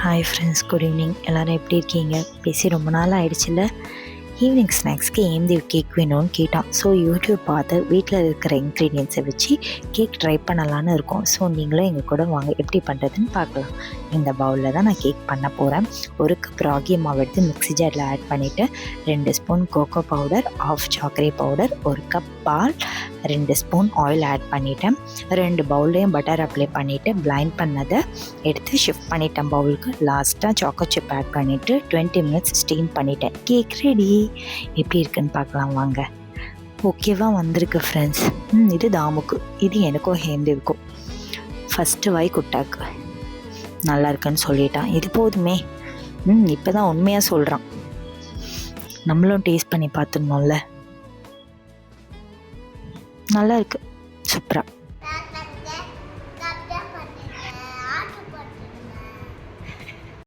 Hi friends, good evening. எல்லோரும் எப்படி இருக்கீங்க? பேசி ரொம்ப நாள் ஆகிடுச்சில்ல. ஈவினிங் ஸ்நாக்ஸ்க்கு ஏந்தி கேக் வேணும்னு கேட்டான். ஸோ யூடியூப் பார்த்து வீட்டில் இருக்கிற இன்க்ரீடியன்ஸை வச்சு கேக் ட்ரை பண்ணலான்னு இருக்கோம். ஸோ நீங்களும் எங்கள் கூட வாங்க, எப்படி பண்ணுறதுன்னு பார்க்கலாம். இந்த பவுலில் தான் நான் கேக் பண்ண போகிறேன். 1 கப் ராகி மாவு எடுத்து மிக்ஸி ஜாரில் ஆட் பண்ணிவிட்டு 2 ஸ்பூன் கோகோ பவுடர், 1/2 சாக்ரி பவுடர், 1 கப் பால், 2 ஸ்பூன் ஆயில் ஆட் பண்ணிவிட்டேன். 2 பவுல்லையும் பட்டர் அப்ளை பண்ணிவிட்டு பிளைண்ட் பண்ணதை எடுத்து ஷிஃப்ட் பண்ணிட்டேன் பவுலுக்கு. லாஸ்ட்டாக சாக்கோ சிப் ஆட் பண்ணிவிட்டு 20 மினிட்ஸ் ஸ்டீம் பண்ணிட்டேன். Cake ready. எப்படி இருக்குன்னு பார்க்கலாம் வாங்க. ஓகேவா வந்திருக்கு ஃப்ரெண்ட்ஸ். இது தாமுக்கு, இது எனக்கும் ஹேந்திருக்கும். ஃபஸ்ட்டு வாய் குட்டாக்கு நல்லா இருக்குன்னு சொல்லிட்டான். இது போதுமே. இப்போ தான் உண்மையாக சொல்கிறான். நம்மளும் டேஸ்ட் பண்ணி பார்த்துடணும்ல. நல்லா இருக்கு, சூப்பராக.